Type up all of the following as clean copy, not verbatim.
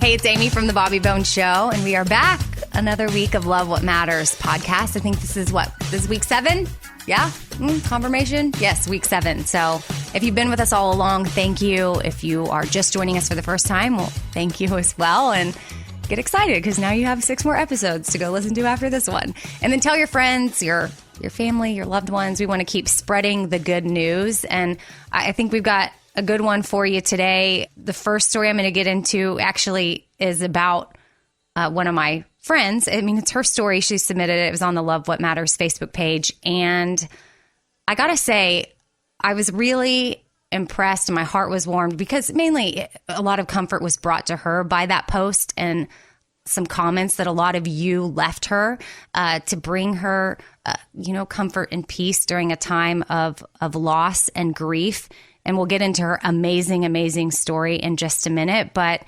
Hey, it's Amy from The Bobby Bones Show, and we are back. Another week of Love What Matters podcast. I think this is week 7? Yeah? Confirmation? Yes, week 7. So if you've been with us all along, thank you. If you are just joining us for the first time, well, thank you as well. And get excited because now you have 6 more episodes to go listen to after this one. And then tell your friends, your family, your loved ones. We want to keep spreading the good news. And I think we've got a good one for you today. The first story I'm going to get into actually is about one of my friends. I mean, it's her story. She submitted it. It was on the Love What Matters Facebook page. And I got to say, I was really impressed and my heart was warmed because mainly a lot of comfort was brought to her by that post and some comments that a lot of you left her to bring her, comfort and peace during a time of loss and grief. And we'll get into her amazing, amazing story in just a minute. But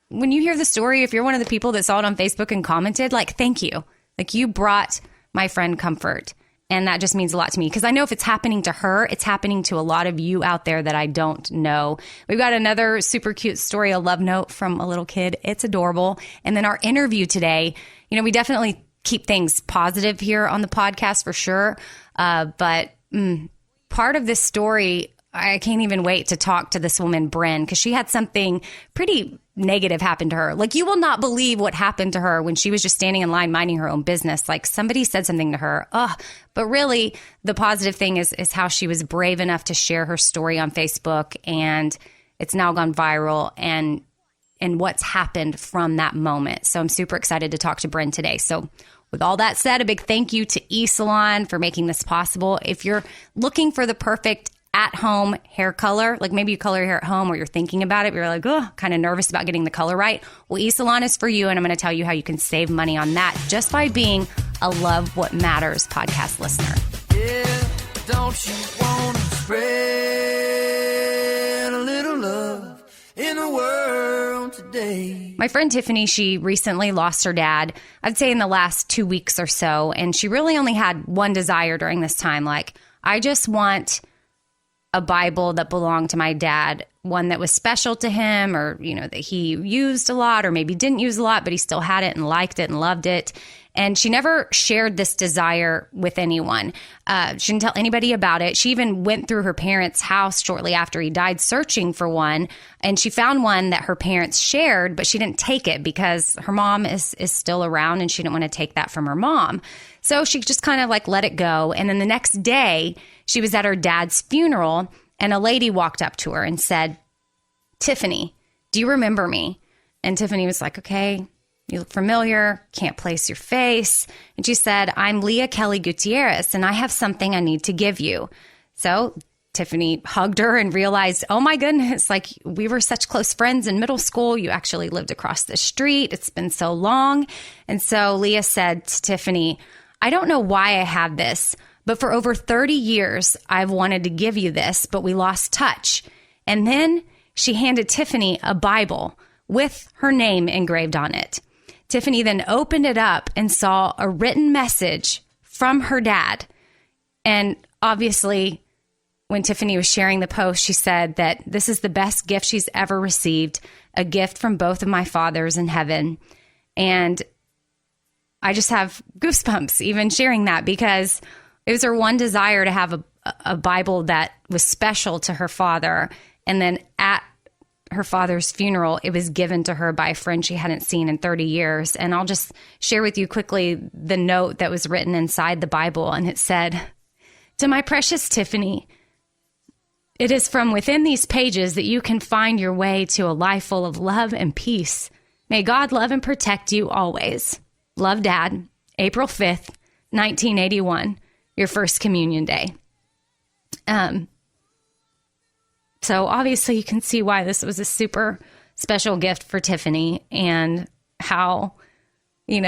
when you hear the story, if you're one of the people that saw it on Facebook and commented, thank you. You brought my friend comfort. And that just means a lot to me because I know if it's happening to her, it's happening to a lot of you out there that I don't know. We've got another super cute story, a love note from a little kid. It's adorable. And then our interview today, we definitely keep things positive here on the podcast for sure. But part of this story, I can't even wait to talk to this woman, Bryn, because she had something pretty negative happen to her. You will not believe what happened to her when she was just standing in line minding her own business. Somebody said something to her. But really, the positive thing is how she was brave enough to share her story on Facebook, and it's now gone viral, and what's happened from that moment. So I'm super excited to talk to Bryn today. So with all that said, a big thank you to Episole for making this possible. If you're looking for the perfect at-home hair color, maybe you color your hair at home or you're thinking about it, but you're kind of nervous about getting the color right, well, Episole is for you, and I'm going to tell you how you can save money on that just by being a Love What Matters podcast listener. Yeah, don't you want to spread a little love in the world today? My friend Tiffany, she recently lost her dad, I'd say in the last 2 weeks or so, and she really only had one desire during this time. I just want a Bible that belonged to my dad, one that was special to him, or, that he used a lot or maybe didn't use a lot, but he still had it and liked it and loved it. And she never shared this desire with anyone. She didn't tell anybody about it. She even went through her parents' house shortly after he died searching for one. And she found one that her parents shared, but she didn't take it because her mom is still around and she didn't want to take that from her mom. So she just kind of let it go. And then the next day she was at her dad's funeral and a lady walked up to her and said, "Tiffany, do you remember me?" And Tiffany was like, "Okay, you look familiar, can't place your face." And she said, "I'm Leah Kelly Gutierrez, and I have something I need to give you." So Tiffany hugged her and realized, oh my goodness, we were such close friends in middle school. You actually lived across the street. It's been so long. And so Leah said to Tiffany, "I don't know why I have this, but for over 30 years, I've wanted to give you this, but we lost touch." And then she handed Tiffany a Bible with her name engraved on it. Tiffany then opened it up and saw a written message from her dad. And obviously, when Tiffany was sharing the post, she said that this is the best gift she's ever received, a gift from both of my fathers in heaven. And I just have goosebumps even sharing that because it was her one desire to have a Bible that was special to her father. And then at her father's funeral, it was given to her by a friend she hadn't seen in 30 years. And I'll just share with you quickly the note that was written inside the Bible. And it said, "To my precious Tiffany, it is from within these pages that you can find your way to a life full of love and peace. May God love and protect you always. Love, Dad. April 5th, 1981, your first communion day." So obviously you can see why this was a super special gift for Tiffany and how, I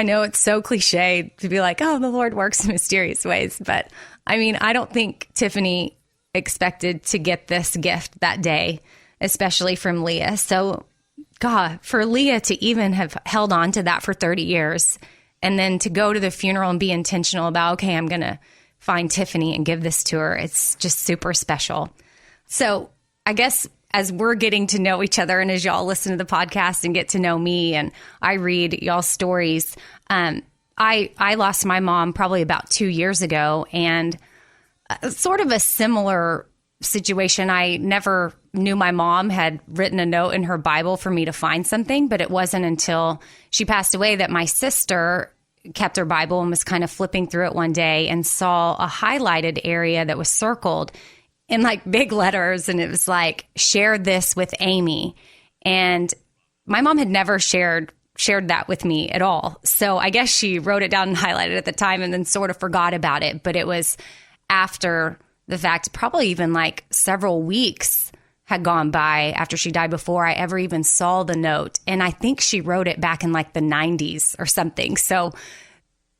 know it's so cliche to be like, oh, the Lord works in mysterious ways. But I don't think Tiffany expected to get this gift that day, especially from Leah. So God, for Leah to even have held on to that for 30 years and then to go to the funeral and be intentional about, okay, I'm going to find Tiffany and give this to her. It's just super special. So I guess as we're getting to know each other and as y'all listen to the podcast and get to know me and I read y'all's stories, I lost my mom probably about 2 years ago, and sort of a similar situation. I never knew my mom had written a note in her Bible for me to find something, but it wasn't until she passed away that my sister kept her Bible and was kind of flipping through it one day and saw a highlighted area that was circled in like big letters. And it was like, share this with Amy. And my mom had never shared that with me at all. So I guess she wrote it down and highlighted it at the time and then sort of forgot about it. But it was after the fact, probably even like several weeks had gone by after she died before I ever even saw the note. And I think she wrote it back in like the 90s or something. So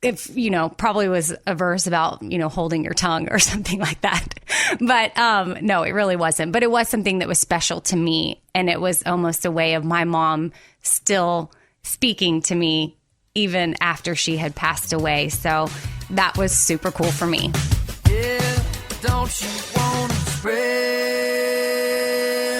if, probably was a verse about, holding your tongue or something like that. But no, it really wasn't. But it was something that was special to me. And it was almost a way of my mom still speaking to me even after she had passed away. So that was super cool for me. Yeah, don't you want to spread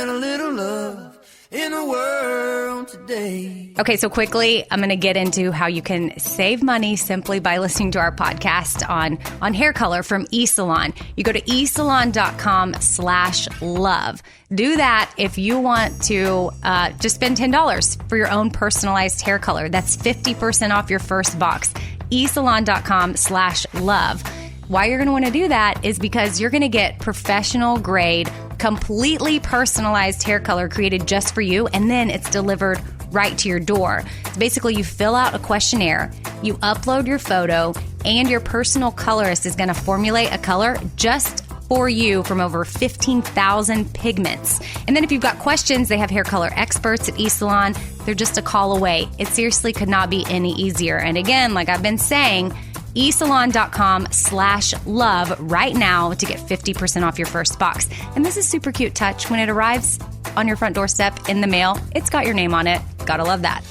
a little love in the world today? Okay, so quickly, I'm going to get into how you can save money simply by listening to our podcast on hair color from eSalon. You go to eSalon.com/love. Do that if you want to just spend $10 for your own personalized hair color. That's 50% off your first box. eSalon.com/love. Why you're going to want to do that is because you're going to get professional grade, completely personalized hair color created just for you, and then it's delivered right to your door. So basically, you fill out a questionnaire, you upload your photo, and your personal colorist is going to formulate a color just for you from over 15,000 pigments. And then if you've got questions, they have hair color experts at eSalon. They're just a call away. It seriously could not be any easier. And again, like I've been saying, eSalon.com/love right now to get 50% off your first box. And this is super cute touch. When it arrives on your front doorstep in the mail, it's got your name on it. Gotta love that.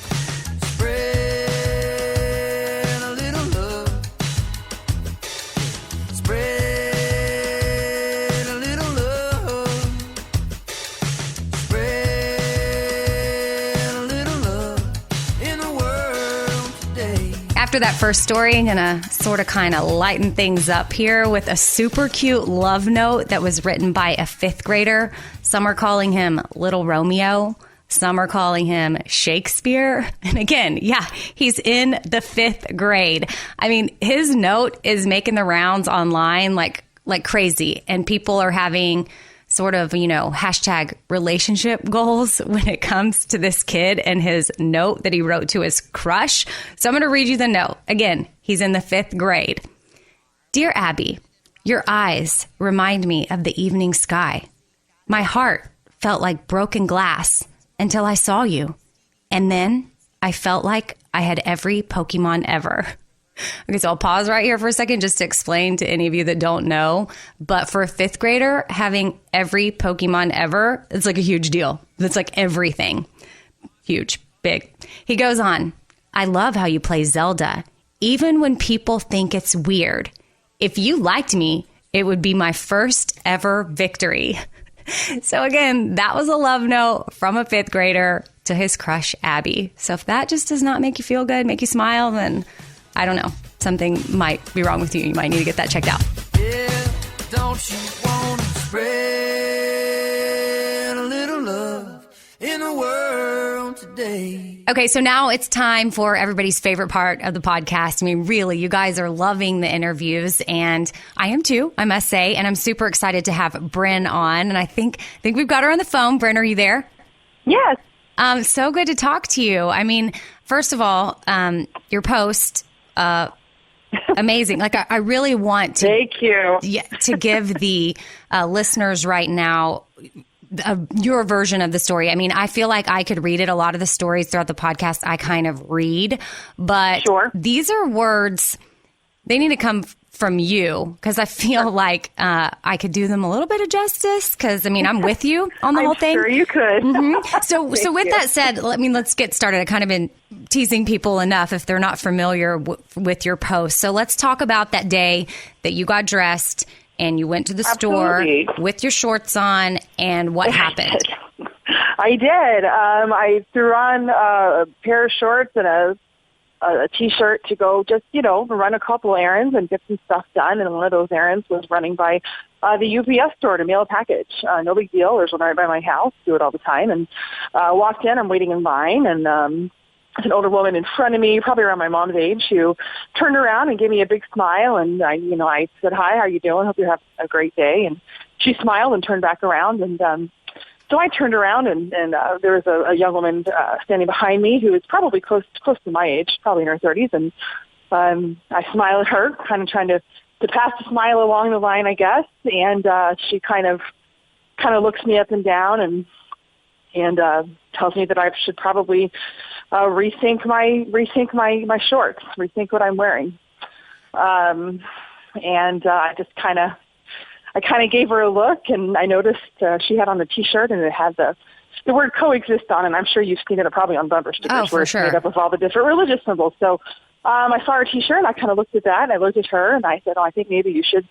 Spread a little love. Spread a little love. Spread a little love in the world today. After that first story, I'm going to sort of kind of lighten things up here with a super cute love note that was written by a fifth grader. Some are calling him Little Romeo. Some are calling him Shakespeare. And again, yeah, he's in the fifth grade. I mean, his note is making the rounds online like crazy. And people are having sort of, hashtag relationship goals when it comes to this kid and his note that he wrote to his crush. So I'm going to read you the note. Again, he's in the fifth grade. Dear Abby, your eyes remind me of the evening sky. My heart felt like broken glass until I saw you. And then I felt like I had every Pokemon ever. Okay, so I'll pause right here for a second just to explain to any of you that don't know. But for a fifth grader, having every Pokemon ever, it's like a huge deal. It's like everything. Huge, big. He goes on, I love how you play Zelda, even when people think it's weird. If you liked me, it would be my first ever victory. So again, that was a love note from a fifth grader to his crush, Abby. So if that just does not make you feel good, make you smile, then I don't know. Something might be wrong with you. You might need to get that checked out. Yeah, don't you want to spread a little love in the world today? Okay, so now it's time for everybody's favorite part of the podcast. I mean, really, you guys are loving the interviews, and I am too, I must say. And I'm super excited to have Bryn on. And I think we've got her on the phone. Bryn, are you there? Yes. So good to talk to you. I mean, first of all, your post, amazing. Like, I really want to Thank you. to give the listeners right now your version of the story. I mean, I feel like I could read it. A lot of the stories throughout the podcast I kind of read, but Sure. These are words, they need to come from you, because I feel like I could do them a little bit of justice, because, I mean, I'm with you on the whole thing. I'm sure you could. Mm-hmm. So with that said, let's get started. I've kind of been teasing people enough if they're not familiar with your post. So let's talk about that day that you got dressed and you went to the Absolutely. store with your shorts on, and what happened. I did. I threw on a pair of shorts and a T-shirt to go just, run a couple errands and get some stuff done. And one of those errands was running by the UPS store to mail a package. No big deal. There's one right by my house. Do it all the time. And walked in. I'm waiting in line. And there's an older woman in front of me, probably around my mom's age, who turned around and gave me a big smile. And I said, "Hi, how you doing? Hope you have a great day." And she smiled and turned back around. And so I turned around, and there was a young woman standing behind me who was probably close to my age, probably in her 30s. And I smiled at her, kind of trying to pass the smile along the line, I guess. And she kind of looks me up and down and tells me that I should probably rethink my shorts, rethink what I'm wearing. I just kind of gave her a look, and I noticed she had on the T-shirt, and it had the word coexist on, and I'm sure you've seen it probably on bumper stickers where it's made up of all the different religious symbols. So I saw her T-shirt, and I kind of looked at that, and I looked at her, and I said, "Oh, I think maybe you should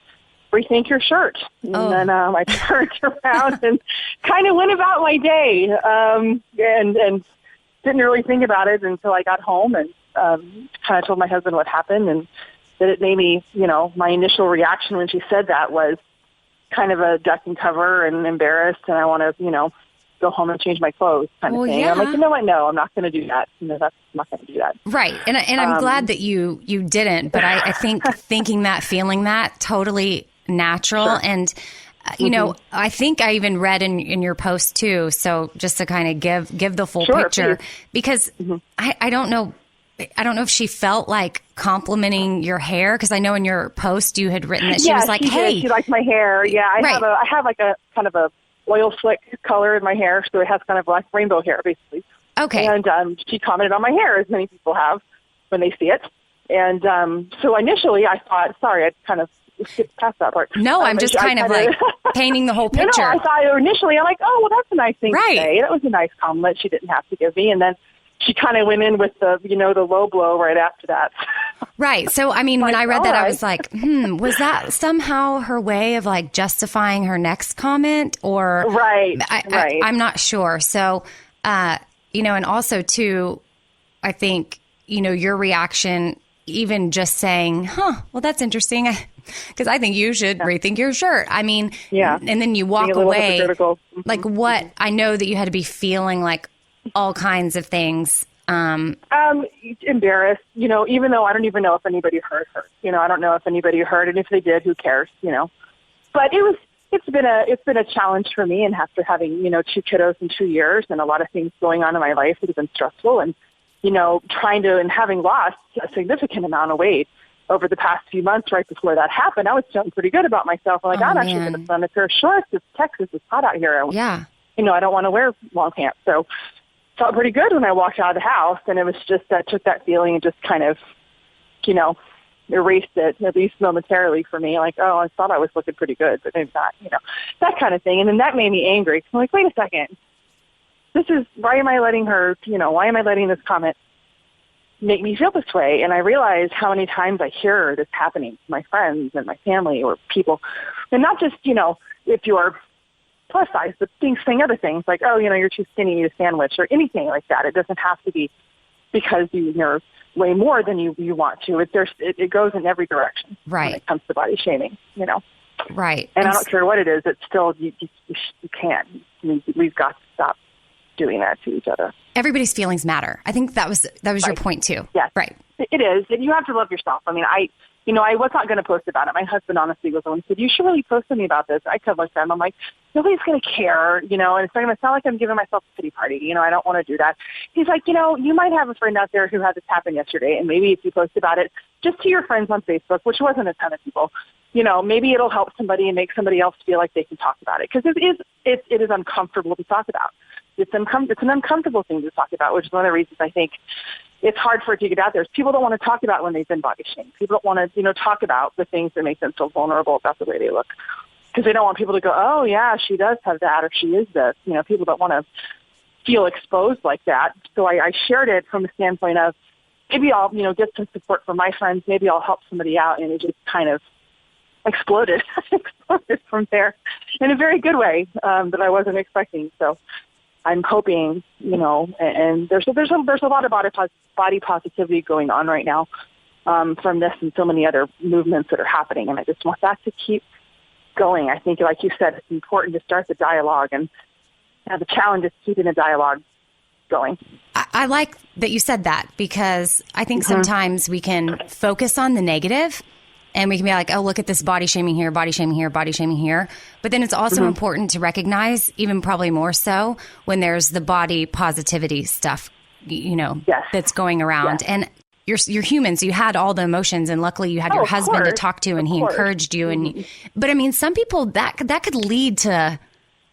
rethink your shirt." And then I turned around and kind of went about my day, and didn't really think about it until I got home, and kind of told my husband what happened, and that it made me, my initial reaction when she said that was kind of a duck and cover and embarrassed, and I want to, go home and change my clothes kind of thing. Yeah. I'm like, you know what? No, I'm not going to do that. That's I'm not going to do that. Right. And I'm glad that you didn't, but I think thinking that, feeling that, totally natural. Sure. And, I think I even read in your post too. So just to kind of give the full picture, please. Because I don't know. I don't know if she felt like complimenting your hair, because I know in your post you had written that she was like, "Hey, she liked my hair." Yeah, I have like a kind of a oil slick color in my hair, so it has kind of like rainbow hair, basically. Okay. And she commented on my hair, as many people have when they see it. And so initially, I thought, sorry, I kind of skipped past that part. No, I'm just kind of like painting the whole picture. No, I thought initially, I'm like, oh, well, that's a nice thing to say. That was a nice compliment she didn't have to give me, and then she kind of went in with the low blow right after that. Right. So, I mean, when I read that, I was like, was that somehow her way of like justifying her next comment, or right? I'm not sure. So, and also too, I think, your reaction, even just saying, well, that's interesting, because I think you should rethink your shirt. I mean, yeah. And then you walk away, like what, I know that you had to be feeling like all kinds of things. Embarrassed, even though I don't even know if anybody heard her. I don't know if anybody heard, and if they did, who cares, But it's been a challenge for me, and after having, 2 kiddos in 2 years and a lot of things going on in my life, it has been stressful, and, and having lost a significant amount of weight over the past few months right before that happened, I was feeling pretty good about myself. I'm like, I'm actually going to put on a pair of shorts. It's Texas. It's hot out here. Yeah. I don't want to wear long pants. So felt pretty good when I walked out of the house, and it was just that took that feeling and just kind of, erased it, at least momentarily for me. Like, oh, I thought I was looking pretty good, but maybe not, that kind of thing. And then that made me angry. I'm like, wait a second. Why am I letting this comment make me feel this way? And I realized how many times I hear this happening to my friends and my family or people. And not just, if you're plus size, but saying other things like, oh, you're too skinny to eat a sandwich or anything like that. It doesn't have to be because you're way more than you want to. It goes in every direction. Right. When it comes to body shaming, Right. And I don't care what it is. It's still, you can't. We've got to stop doing that to each other. Everybody's feelings matter. I think that was your point too. Yes. Right. It is. And you have to love yourself. I mean, I was not going to post about it. My husband honestly was the one who said, you should really post to me about this. I could look at him. I'm like, nobody's going to care, and it's not going to sound like I'm giving myself a pity party. I don't want to do that. He's like, you might have a friend out there who had this happen yesterday, and maybe if you post about it just to your friends on Facebook, which wasn't a ton of people, maybe it'll help somebody and make somebody else feel like they can talk about it. Because it is uncomfortable to talk about. It's an uncomfortable thing to talk about, which is one of the reasons I think it's hard for it to get out there. People don't want to talk about when they've been body shamed. People don't want to, talk about the things that make them feel vulnerable about the way they look, because they don't want people to go, oh yeah, she does have that, or she is this. People don't want to feel exposed like that. So I shared it from the standpoint of maybe I'll, get some support from my friends. Maybe I'll help somebody out, and it just kind of exploded from there in a very good way that I wasn't expecting. So I'm hoping, and there's a lot of body positivity going on right now from this and so many other movements that are happening. And I just want that to keep going. I think, like you said, it's important to start the dialogue, and the challenge is keeping the dialogue going. I like that you said that, because I think sometimes we can focus on the negative and we can be like, oh, look at this body shaming here, body shaming here, body shaming here. But then it's also important to recognize, even probably more so, when there's the body positivity stuff, that's going around. Yes. And you're human, so you had all the emotions, and luckily you had your husband to talk to, and he encouraged you. And but I mean, some people that could lead to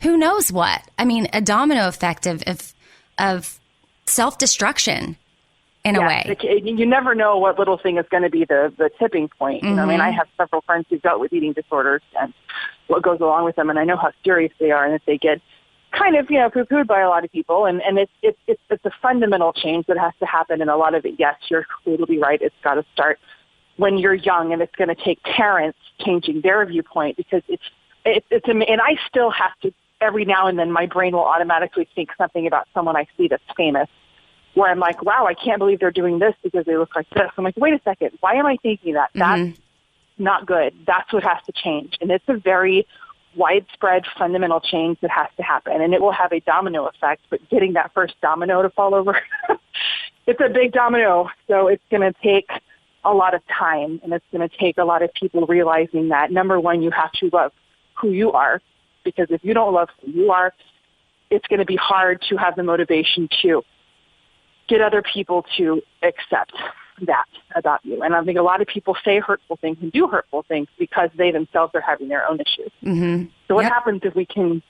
who knows what. I mean, a domino effect of self-destruction in a way. You never know what little thing is going to be the tipping point. I mean, I have several friends who've dealt with eating disorders and what goes along with them, and I know how serious they are, and that they get kind of, poo-pooed by a lot of people. And it's a fundamental change that has to happen. And a lot of it, yes, you're totally right. It's got to start when you're young, and it's going to take parents changing their viewpoint, because and I still have to, every now and then my brain will automatically think something about someone I see that's famous, where I'm like, wow, I can't believe they're doing this because they look like this. I'm like, wait a second, why am I thinking that? That's not good. That's what has to change. And it's a very widespread fundamental change that has to happen, and it will have a domino effect, but getting that first domino to fall over, it's a big domino. So it's going to take a lot of time, and it's going to take a lot of people realizing that, number one, you have to love who you are, because if you don't love who you are, it's going to be hard to have the motivation to get other people to accept that about you. And I think a lot of people say hurtful things and do hurtful things because they themselves are having their own issues. So what happens if we can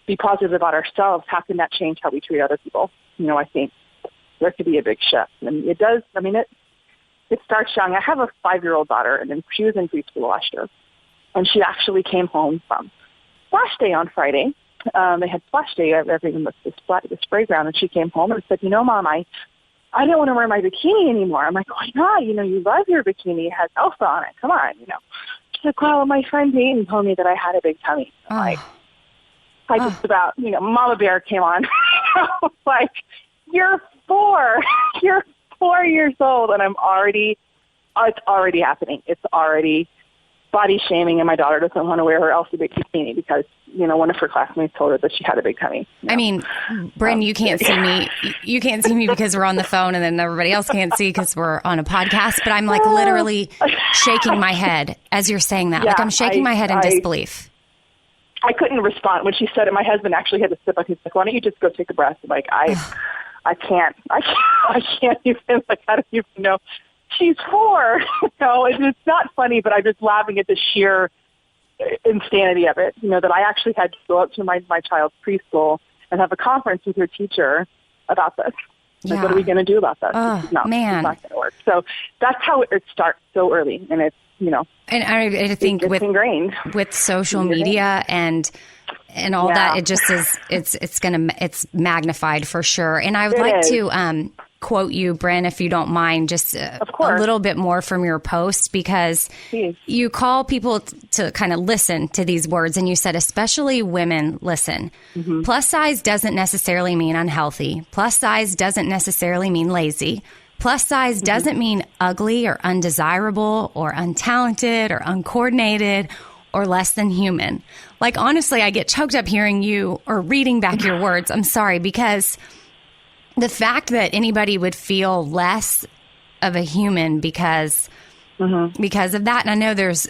be positive about ourselves? How can that change how we treat other people? I think there could be a big shift. And it does. I mean, it starts young. I have a 5-year-old daughter, and then she was in preschool last year, and she actually came home from Splash Day on Friday. They had Splash Day, everything was the spray ground, and she came home and said, Mom, I don't want to wear my bikini anymore. I'm like, why not? You love your bikini. It has Elsa on it. Come on, She's like, well, my friend Dayton told me that I had a big tummy. I just about, Mama Bear came on. I was like, you're 4. You're 4 years old, and it's already happening. It's already body shaming, and my daughter doesn't want to wear her Elsa bikini because, one of her classmates told her that she had a big tummy. I mean, Bryn, you can't see me. You can't see me because we're on the phone, and then everybody else can't see because we're on a podcast. But I'm like literally shaking my head as you're saying that. Like I'm shaking my head in disbelief. I couldn't respond when she said it. My husband actually had to step up. He's like, why don't you just go take a breath? I'm like, I can't even, like, I don't even know. She's 4. It's not funny, but I'm just laughing at the sheer insanity of it. That I actually had to go up to my child's preschool and have a conference with her teacher about this. Like, what are we going to do about this? It's not going to work. So that's how it starts so early, and it's And I think it's ingrained with social media and all that, it just is. It's magnified for sure. And I would like to quote you, Bryn, if you don't mind, just a little bit more from your post, because you call people to kind of listen to these words, and you said, especially women, listen. Plus size doesn't necessarily mean unhealthy. Plus size doesn't necessarily mean lazy. Plus size doesn't mean ugly or undesirable or untalented or uncoordinated or less than human. Like, honestly, I get choked up hearing you or reading back your words. I'm sorry, because the fact that anybody would feel less of a human because of that, and I know there's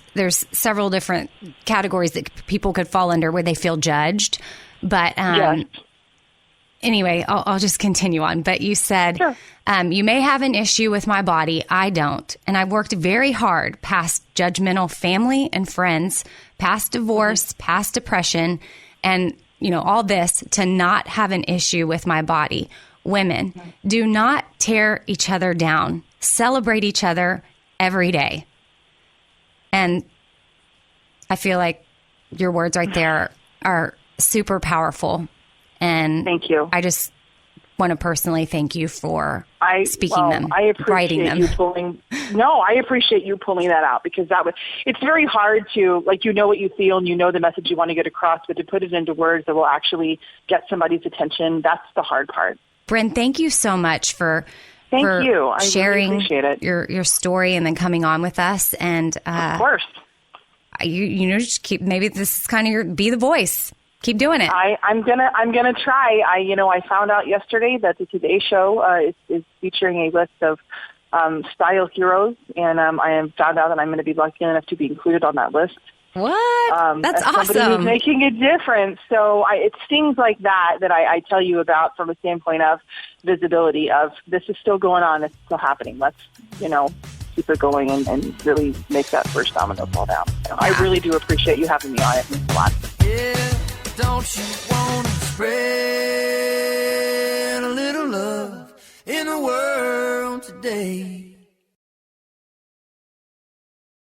several different categories that people could fall under where they feel judged, but anyway, I'll just continue on. But you said, you may have an issue with my body. I don't. And I've worked very hard past judgmental family and friends, past divorce, past depression, and, all this to not have an issue with my body. Women, do not tear each other down. Celebrate each other every day. And I feel like your words right there are super powerful. And thank you. I just want to personally thank you for speaking them, I writing them. I appreciate you pulling that out, because it's very hard to, like, you know what you feel and you know the message you want to get across, but to put it into words that will actually get somebody's attention, that's the hard part. Bryn, thank you so much for sharing really appreciate it. your story and then coming on with us. And of course, just keep, maybe this is kind of be the voice. Keep doing it. I'm gonna try. I found out yesterday that the Today Show is featuring a list of style heroes, and I have found out that I'm going to be lucky enough to be included on that list. What? That's awesome. Somebody who's making a difference. So it's things like that I tell you about from a standpoint of visibility, of this is still going on, it's still happening. Let's, keep it going and really make that first domino fall down. So I really do appreciate you having me on. It means a lot. Yeah, don't you want to spread a little love in the world today?